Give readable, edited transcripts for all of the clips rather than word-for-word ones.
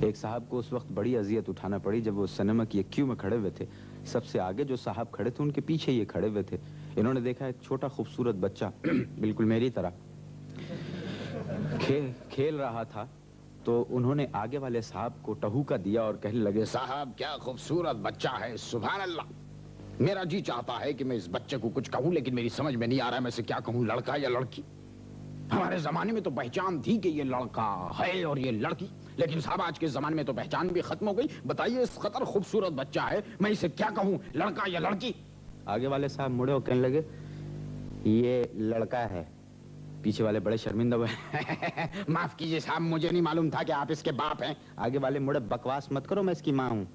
एक साहब को उस वक्त बड़ी अजियत उठाना पड़ी जब वो सिनेमा की एक क्यू में खड़े हुए थे। सबसे आगे जो साहब खड़े थे उनके पीछे ये खड़े हुए थे। इन्होंने देखा एक छोटा खूबसूरत बच्चा बिल्कुल मेरी तरह खेल रहा था, तो उन्होंने आगे वाले साहब को टहूका दिया और कहने लगे, साहब क्या खूबसूरत बच्चा है, सुभान अल्लाह। मेरा जी चाहता है कि मैं इस बच्चे को कुछ कहूं, लेकिन मेरी समझ में नहीं आ रहा है मैं इसे क्या कहूं, लड़का या लड़की। हमारे जमाने में तो पहचान थी कि ये लड़का है और ये लड़की, लेकिन साहब आज के जमाने में तो पहचान भी खत्म हो गई। बताइए, इस कदर खूबसूरत बच्चा है, मैं इसे क्या कहूं, लड़का या लड़की। आगे वाले साहब मुड़े और कहने लगे, ये लड़का है। पीछे वाले बड़े शर्मिंदा हुए माफ कीजिए साहब, मुझे नहीं मालूम था कि आप इसके बाप हैं। आगे वाले मुड़े, बकवास मत करो, मैं इसकी माँ हूं।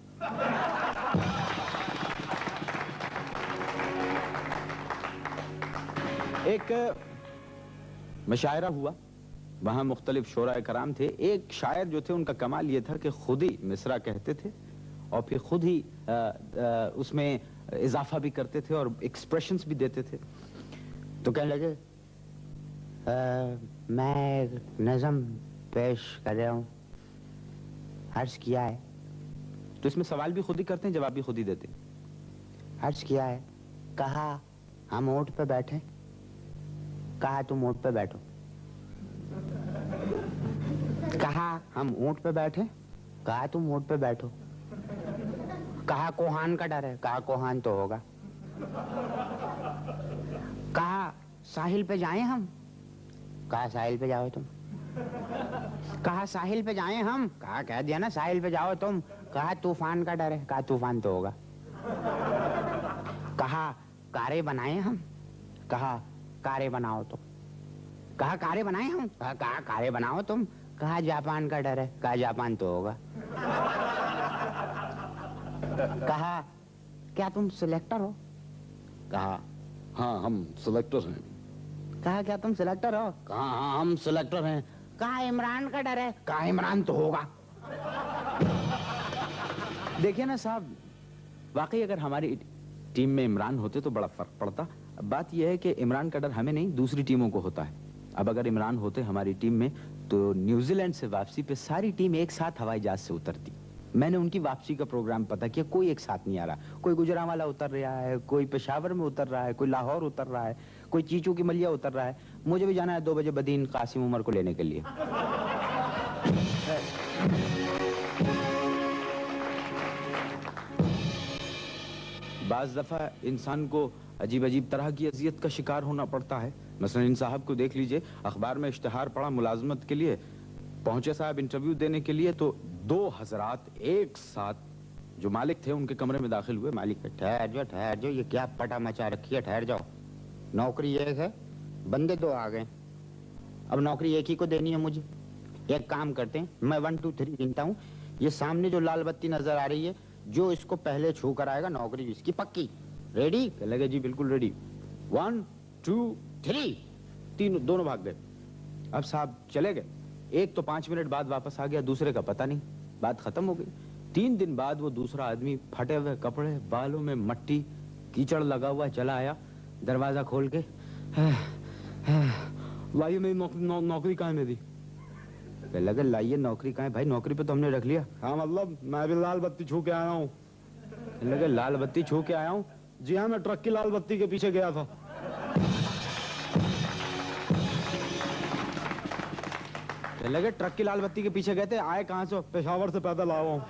एक मुशायरा हुआ, वहां मुख्तलिफ शोरा कराम थे। एक शायर जो थे उनका कमाल ये था कि खुद ही मिसरा कहते थे और फिर खुद ही उसमें इजाफा भी करते थे और एक्सप्रेशंस भी देते थे। तो कहने लगे, मैं नज़म पेश कर रहा हूँ, अर्ज किया है। तो इसमें सवाल भी खुद ही करते हैं, जवाब भी खुद ही देते हैं। अर्ज किया है, कहा हम ऊंट पे बैठे, कहा तुम ऊंट पे बैठो। कहा हम ऊंट पे बैठे, कहा तुम ऊंट पे बैठो। कहा कोहान का डर है, कहा कोहान तो होगा। कहा साहिल पे जाएं हम, कहा साहिल पे जाओ तुम। कहा साहिल पे जाएं हम, कहा कह दिया ना साहिल पे जाओ तुम। कहा तूफान का डर है, कहा तूफान तो होगा। कहा कारें बनाएं हम, कहा कारें बनाओ तुम। कहा कारें बनाएं हम, कहा कारें बनाओ तुम। कहा जापान का डर है, कहा जापान तो होगा। कहा क्या तुम सिलेक्टर हो, कहा हाँ हम सिलेक्टर हैं। कहा क्या तुम सिलेक्टर हो, कहा हाँ हम सिलेक्टर हैं। कहा इमरान का डर है, कहा इमरान तो होगा। देखिए ना साहब, वाकई अगर हमारी टीम में इमरान होते तो बड़ा फर्क पड़ता। बात यह है कि इमरान का डर हमें नहीं, दूसरी टीमों को होता है। अब अगर इमरान होते हमारी टीम में तो न्यूजीलैंड से वापसी पे सारी टीम एक साथ हवाई जहाज से उतरती। मैंने उनकी वापसी का प्रोग्राम पता किया, कोई एक साथ नहीं आ रहा। कोई गुजरांवाला उतर रहा है, कोई पेशावर में उतर रहा है, कोई लाहौर उतर रहा है, कोई चीचू की मलिया उतर रहा है। मुझे भी जाना है 2 बजे बदीन कासिम उमर को लेने के लिए। बाज़ दफा इंसान को अजीब अजीब तरह की अजियत का शिकार होना पड़ता है। मसलन इन साहब को देख लीजिए, अखबार में इश्तिहार पड़ा मुलाजमत के लिए, पहुंचे साहब इंटरव्यू देने के लिए, तो 2 हज़रात एक साथ जो मालिक थे उनके कमरे में दाखिल हुए। मालिक ने ठहर जाओ, ये क्या पटा मचा रखी है, ठहर जाओ। नौकरी एक है, बंदे 2 आ गए, अब नौकरी एक ही को देनी है मुझे। एक काम करते हैं, मैं 1 2 3 गिनता हूँ, ये सामने जो लाल बत्ती नजर आ रही है, जो इसको पहले छू कर आएगा नौकरी इसकी पक्की। रेडी? लगे जी बिल्कुल रेडी। 1 2 3। तीनों दोनों भाग गए। अब साहब चले गए। एक तो 5 मिनट बाद वापस आ गया, दूसरे का पता नहीं, बात खत्म हो गई। 3 दिन बाद वो दूसरा आदमी फटे हुए कपड़े, बालों में मट्टी कीचड़ लगा हुआ चला आया, दरवाजा खोल के, लाइए मेरी नौकरी कहाँ है मेरी। लगे लाइए नौकरी कहाँ है भाई, नौकरी पे तो हमने रख लिया। हाँ मतलब मैं भी लाल बत्ती छू के आया हूँ। लगे लाल बत्ती छू के आया हूँ? जी हाँ, मैं ट्रक की लाल बत्ती के पीछे गया था। लगे ट्रक की लाल बत्ती के पीछे गए थे, आए कहाँ से? पेशावर से पैदल आया हूँ।